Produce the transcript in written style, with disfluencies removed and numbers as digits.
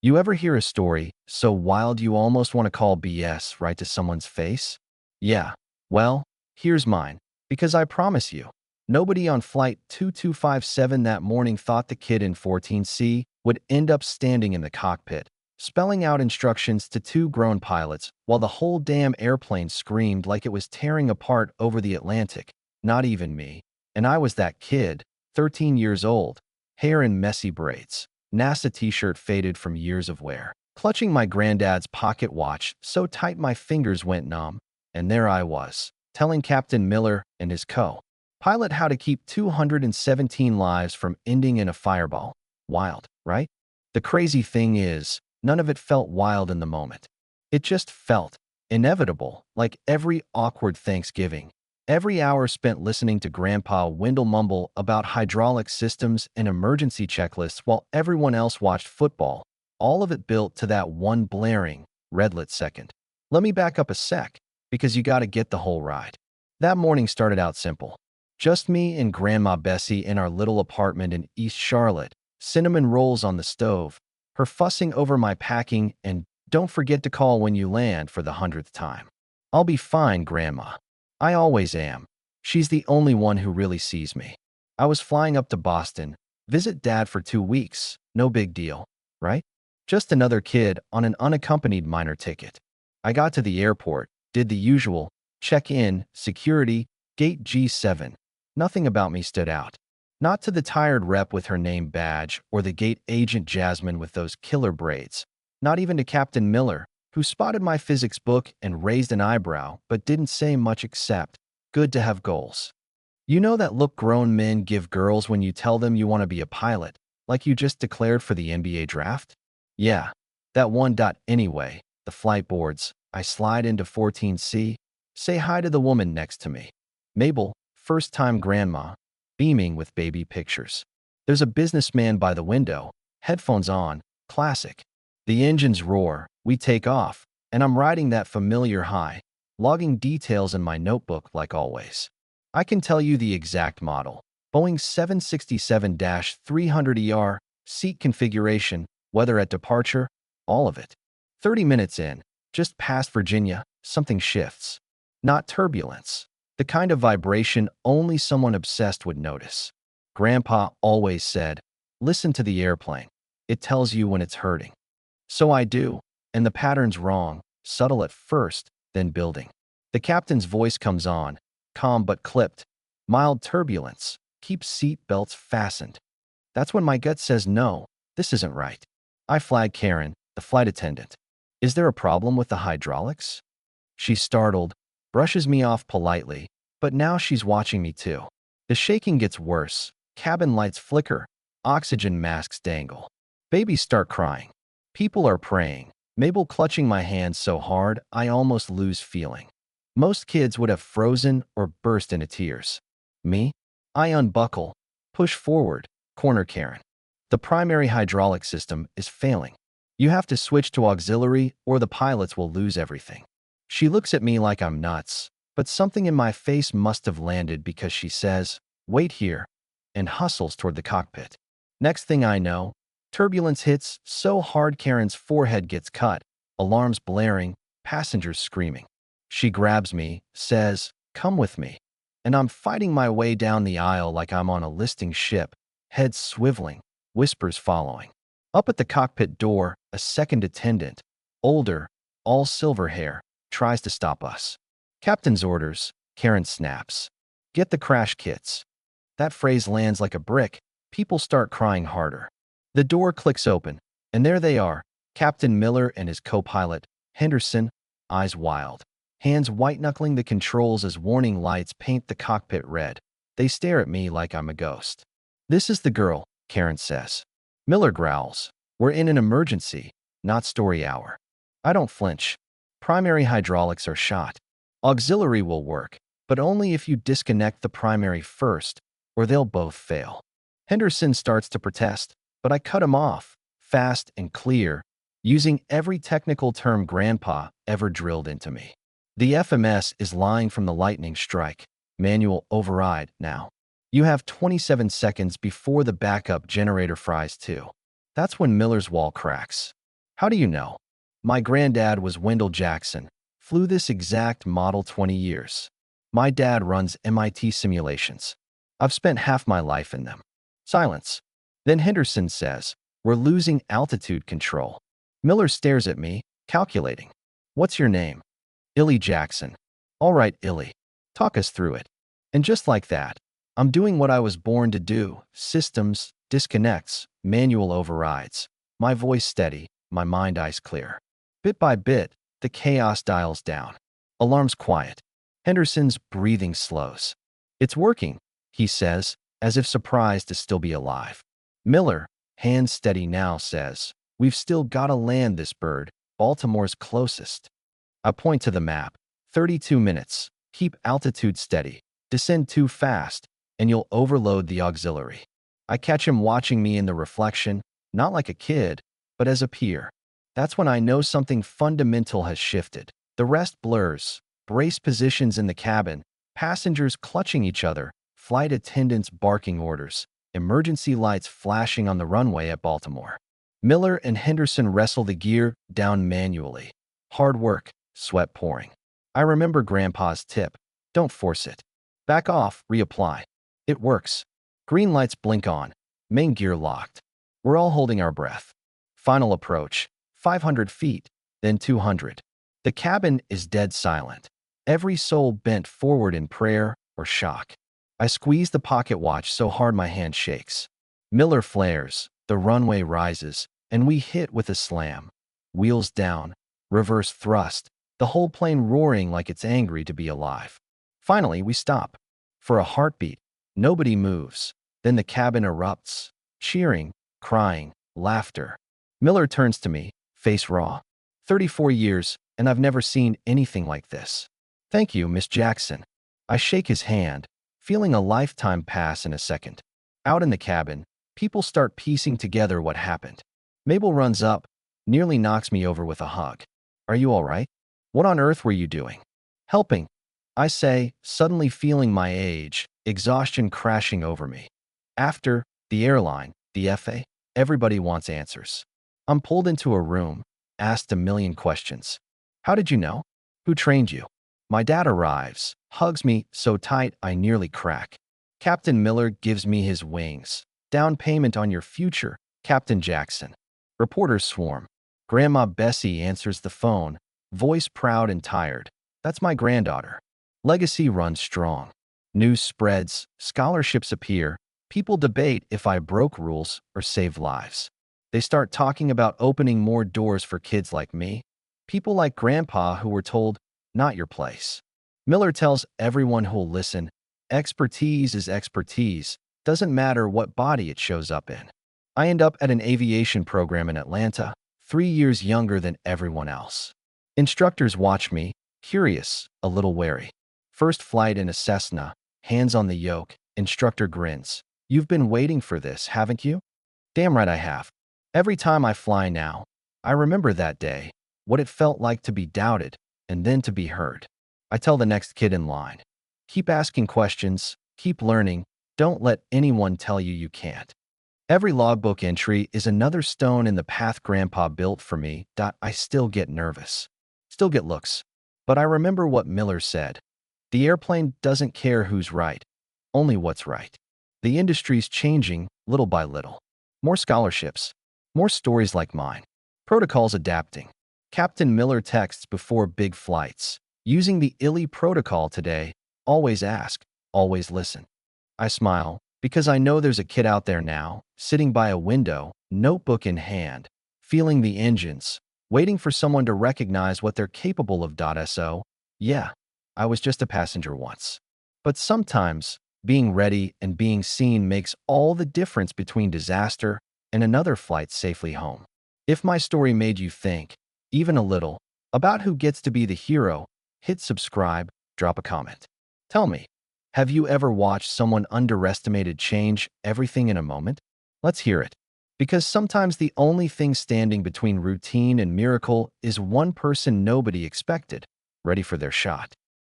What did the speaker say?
You ever hear a story so wild you almost want to call BS right to someone's face? Yeah, well, here's mine. Because I promise you, nobody on Flight 2257 that morning thought the kid in 14C would end up standing in the cockpit, spelling out instructions to two grown pilots while the whole damn airplane screamed like it was tearing apart over the Atlantic. Not even me. And I was that kid, 13 years old, hair in messy braids. NASA t-shirt faded from years of wear, clutching my granddad's pocket watch so tight my fingers went numb, and there I was, telling Captain Miller and his co-pilot how to keep 217 lives from ending in a fireball. Wild, right? The crazy thing is, none of it felt wild in the moment. It just felt inevitable, like every awkward Thanksgiving. Every hour spent listening to Grandpa Wendell mumble about hydraulic systems and emergency checklists while everyone else watched football, all of it built to that one blaring, red-lit second. Let me back up a sec, because you gotta get the whole ride. That morning started out simple. Just me and Grandma Bessie in our little apartment in East Charlotte, cinnamon rolls on the stove, her fussing over my packing and "don't forget to call when you land" for the 100th time. "I'll be fine, Grandma. I always am. She's the only one who really sees me." I was flying up to Boston, visit Dad for 2 weeks. No big deal, right? Just another kid on an unaccompanied minor ticket. I got to the airport, did the usual, check in, security, gate G7. Nothing about me stood out. Not to the tired rep with her name badge or the gate agent Jasmine with those killer braids. Not even to Captain Miller, who spotted my physics book and raised an eyebrow but didn't say much except, "Good to have goals." You know that look grown men give girls when you tell them you want to be a pilot, like you just declared for the NBA draft? Yeah, that one. Anyway, the flight boards. I slide into 14C, say hi to the woman next to me. Mabel, first-time grandma, beaming with baby pictures. There's a businessman by the window, headphones on, classic. The engines roar, we take off, and I'm riding that familiar high, logging details in my notebook like always. I can tell you the exact model. Boeing 767-300ER, seat configuration, weather at departure, all of it. 30 minutes in, just past Virginia, something shifts. Not turbulence. The kind of vibration only someone obsessed would notice. Grandpa always said, "Listen to the airplane. It tells you when it's hurting." So I do, and the pattern's wrong, subtle at first, then building. The captain's voice comes on, calm but clipped. "Mild turbulence. Keep seat belts fastened." That's when my gut says no, this isn't right. I flag Karen, the flight attendant. "Is there a problem with the hydraulics?" She's startled, brushes me off politely, but now she's watching me too. The shaking gets worse, cabin lights flicker, oxygen masks dangle. Babies start crying. People are praying, Mabel clutching my hand so hard I almost lose feeling. Most kids would have frozen or burst into tears. Me? I unbuckle, push forward, corner Karen. "The primary hydraulic system is failing. You have to switch to auxiliary or the pilots will lose everything." She looks at me like I'm nuts, but something in my face must have landed because she says, "Wait here," and hustles toward the cockpit. Next thing I know, turbulence hits so hard Karen's forehead gets cut, alarms blaring, passengers screaming. She grabs me, says, "Come with me." And I'm fighting my way down the aisle like I'm on a listing ship, head swiveling, whispers following. Up at the cockpit door, a second attendant, older, all silver hair, tries to stop us. "Captain's orders," Karen snaps. "Get the crash kits." That phrase lands like a brick. People start crying harder. The door clicks open, and there they are, Captain Miller and his co-pilot, Henderson, eyes wild, hands white-knuckling the controls as warning lights paint the cockpit red. They stare at me like I'm a ghost. "This is the girl," Karen says. Miller growls, "We're in an emergency, not story hour." I don't flinch. Primary hydraulics are shot. Auxiliary will work, but only if you disconnect the primary first, or they'll both fail. Henderson starts to protest, but I cut him off, fast and clear, using every technical term Grandpa ever drilled into me. "The FMS is lying from the lightning strike. Manual override now. You have 27 seconds before the backup generator fries too." That's when Miller's wall cracks. How do you know? My granddad was Wendell Jackson, flew this exact model 20 years. My dad runs MIT simulations. I've spent half my life in them. Silence. Then Henderson says, we're losing altitude control. Miller stares at me, calculating. What's your name? Illy Jackson. All right, Illy. Talk us through it. And just like that, I'm doing what I was born to do. Systems, disconnects, manual overrides. My voice steady, my mind ice clear. Bit by bit, the chaos dials down. Alarms quiet. Henderson's breathing slows. It's working, he says, as if surprised to still be alive. Miller, hands steady now, says, we've still got to land this bird, Baltimore's closest. I point to the map. 32 minutes. Keep altitude steady. Descend too fast, and you'll overload the auxiliary. I catch him watching me in the reflection, not like a kid, but as a peer. That's when I know something fundamental has shifted. The rest blurs. Brace positions in the cabin, passengers clutching each other, flight attendants barking orders, emergency lights flashing on the runway at Baltimore. Miller and Henderson wrestle the gear down manually. Hard work, sweat pouring. I remember Grandpa's tip. Don't force it. Back off, reapply. It works. Green lights blink on. Main gear locked. We're all holding our breath. Final approach. 500 feet, then 200. The cabin is dead silent. Every soul bent forward in prayer or shock. I squeeze the pocket watch so hard my hand shakes. Miller flares, the runway rises, and we hit with a slam. Wheels down, reverse thrust, the whole plane roaring like it's angry to be alive. Finally, we stop. For a heartbeat, nobody moves. Then the cabin erupts. Cheering, crying, laughter. Miller turns to me, face raw. 34 years, and I've never seen anything like this. Thank you, Miss Jackson. I shake his hand, feeling a lifetime pass in a second. Out in the cabin, people start piecing together what happened. Mabel runs up, nearly knocks me over with a hug. Are you all right? What on earth were you doing? Helping, I say, suddenly feeling my age, exhaustion crashing over me. After, the airline, the FA, everybody wants answers. I'm pulled into a room, asked a million questions. How did you know? Who trained you? My dad arrives, hugs me so tight I nearly crack. Captain Miller gives me his wings. Down payment on your future, Captain Jackson. Reporters swarm. Grandma Bessie answers the phone, voice proud and tired. That's my granddaughter. Legacy runs strong. News spreads, scholarships appear. People debate if I broke rules or saved lives. They start talking about opening more doors for kids like me. People like Grandpa who were told, not your place. Miller tells everyone who'll listen, expertise is expertise, doesn't matter what body it shows up in. I end up at an aviation program in Atlanta, 3 years younger than everyone else. Instructors watch me, curious, a little wary. First flight in a Cessna, hands on the yoke, instructor grins. You've been waiting for this, haven't you? Damn right I have. Every time I fly now, I remember that day, what it felt like to be doubted, and then to be heard. I tell the next kid in line, keep asking questions, keep learning, don't let anyone tell you you can't. Every logbook entry is another stone in the path Grandpa built for me. I still get nervous, still get looks. But I remember what Miller said. The airplane doesn't care who's right, only what's right. The industry's changing, little by little. More scholarships, more stories like mine. Protocols adapting. Captain Miller texts before big flights. Using the Illy protocol today, always ask, always listen. I smile, because I know there's a kid out there now, sitting by a window, notebook in hand, feeling the engines, waiting for someone to recognize what they're capable of. So, yeah, I was just a passenger once. But sometimes, being ready and being seen makes all the difference between disaster and another flight safely home. If my story made you think, even a little, about who gets to be the hero, hit subscribe, drop a comment. Tell me, have you ever watched someone underestimated change everything in a moment? Let's hear it. Because sometimes the only thing standing between routine and miracle is one person nobody expected, ready for their shot.